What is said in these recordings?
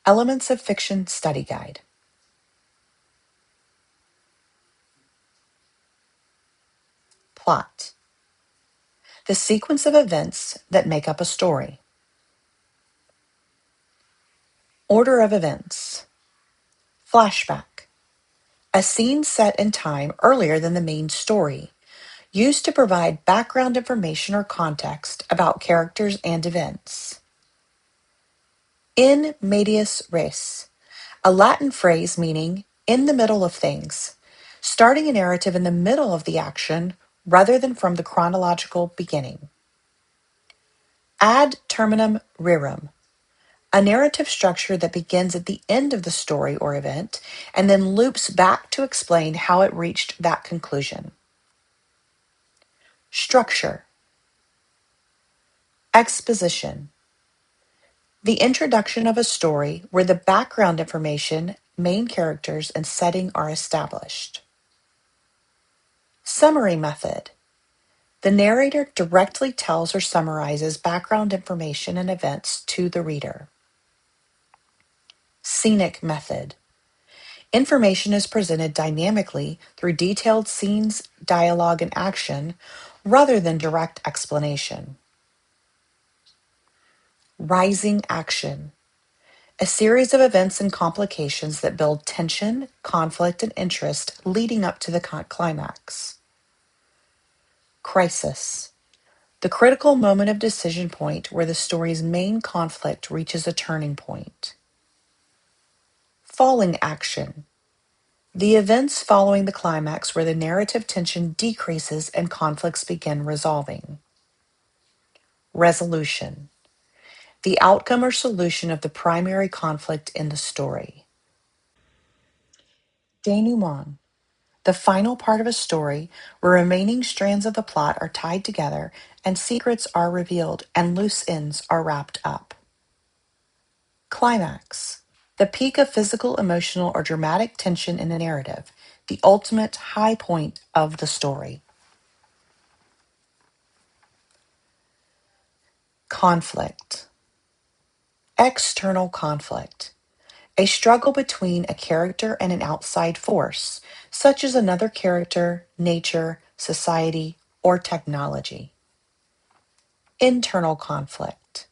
Elements of Fiction Study Guide. Plot. The sequence of events that make up a story. Order of events. Flashback. A scene set in time earlier than the main story, used to provide background information or context about characters and events. In medias res, a Latin phrase meaning in the middle of things, starting a narrative in the middle of the action rather than from the chronological beginning. Ad terminum rerum, a narrative structure that begins at the end of the story or event and then loops back to explain how it reached that conclusion. Structure. Exposition. The introduction of a story where the background information, main characters, and setting are established. Summary method. The narrator directly tells or summarizes background information and events to the reader. Scenic method. Information is presented dynamically through detailed scenes, dialogue, and action, rather than direct explanation. Rising action. A series of events and complications that build tension, conflict, and interest leading up to the climax. Crisis. The critical moment of decision point where the story's main conflict reaches a turning point. Falling action. The events following the climax where the narrative tension decreases and conflicts begin resolving. Resolution. The outcome or solution of the primary conflict in the story. Denouement. The final part of a story where remaining strands of the plot are tied together and secrets are revealed and loose ends are wrapped up. Climax. The peak of physical, emotional, or dramatic tension in a narrative, the ultimate high point of the story. Conflict. External conflict. A struggle between a character and an outside force, such as another character, nature, society, or technology. Internal conflict.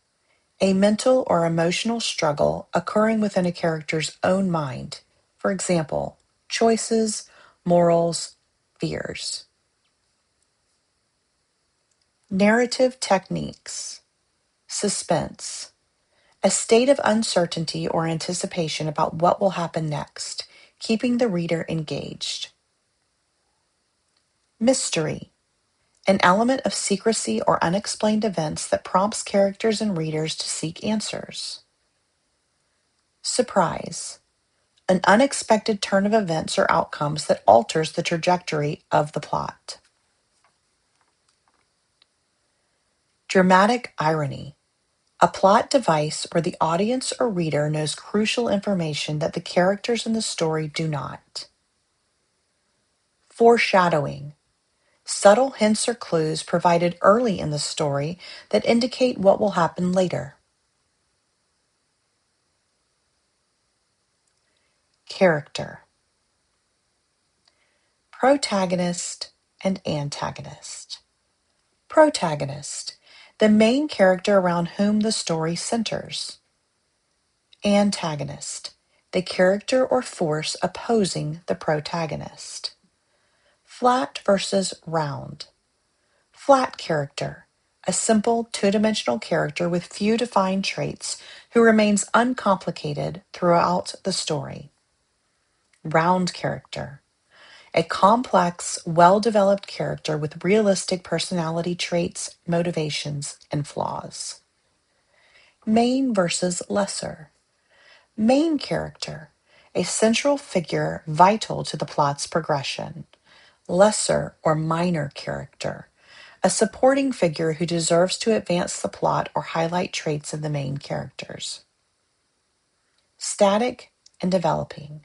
A mental or emotional struggle occurring within a character's own mind. For example, choices, morals, fears. Narrative techniques. Suspense. A state of uncertainty or anticipation about what will happen next, keeping the reader engaged. Mystery. An element of secrecy or unexplained events that prompts characters and readers to seek answers. Surprise. An unexpected turn of events or outcomes that alters the trajectory of the plot. Dramatic irony. A plot device where the audience or reader knows crucial information that the characters in the story do not. Foreshadowing. Subtle hints or clues provided early in the story that indicate what will happen later. Character. Protagonist and antagonist. Protagonist. The main character around whom the story centers. Antagonist. The character or force opposing the protagonist. Flat versus round. Flat character. A simple, two-dimensional character with few defined traits who remains uncomplicated throughout the story. Round character. A complex, well-developed character with realistic personality traits, motivations, and flaws. Main versus lesser. Main character. A central figure vital to the plot's progression. Lesser or minor character. A supporting figure who deserves to advance the plot or highlight traits of the main characters. Static and developing.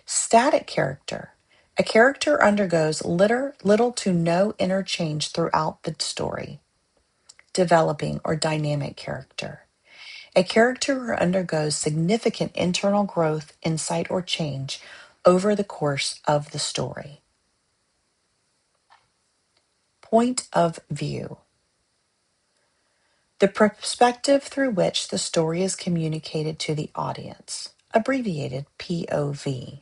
Static character. A character undergoes little to no interchange throughout the story. Developing or dynamic character. A character undergoes significant internal growth, insight, or change over the course of the story. Point of view. The perspective through which the story is communicated to the audience, abbreviated POV.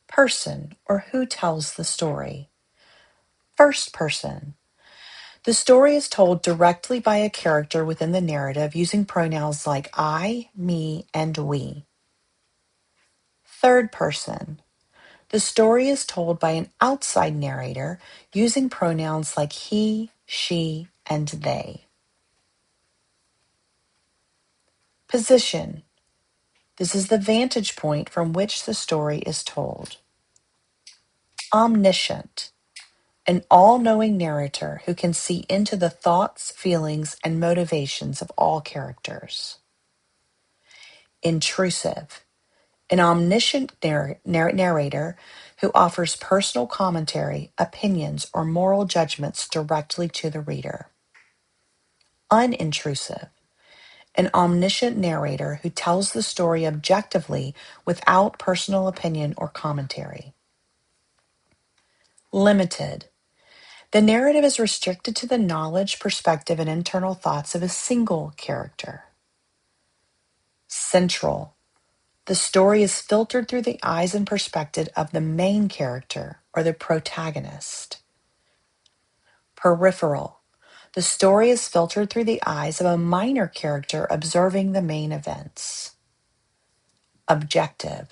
Person, or who tells the story. First person. The story is told directly by a character within the narrative using pronouns like I, me, and we. Third person. The story is told by an outside narrator using pronouns like he, she, and they. Position. This is the vantage point from which the story is told. Omniscient. An all-knowing narrator who can see into the thoughts, feelings, and motivations of all characters. Intrusive. An omniscient narrator who offers personal commentary, opinions, or moral judgments directly to the reader. Unintrusive. An omniscient narrator who tells the story objectively without personal opinion or commentary. Limited. The narrative is restricted to the knowledge, perspective, and internal thoughts of a single character. Central. The story is filtered through the eyes and perspective of the main character or the protagonist. Peripheral. The story is filtered through the eyes of a minor character observing the main events. Objective.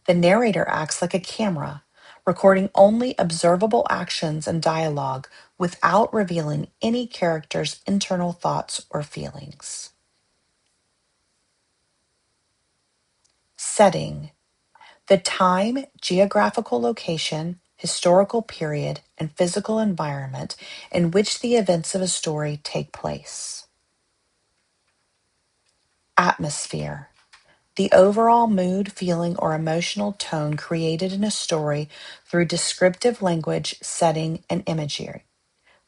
The narrator acts like a camera, recording only observable actions and dialogue without revealing any character's internal thoughts or feelings. Setting. The time, geographical location, historical period, and physical environment in which the events of a story take place. Atmosphere. The overall mood, feeling, or emotional tone created in a story through descriptive language, setting, and imagery.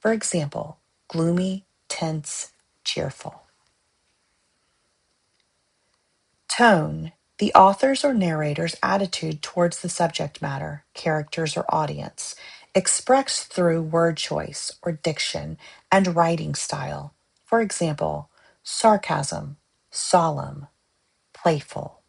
For example, gloomy, tense, cheerful. Tone. The author's or narrator's attitude towards the subject matter, characters, or audience, expressed through word choice or diction and writing style. For example, sarcasm, solemn, playful.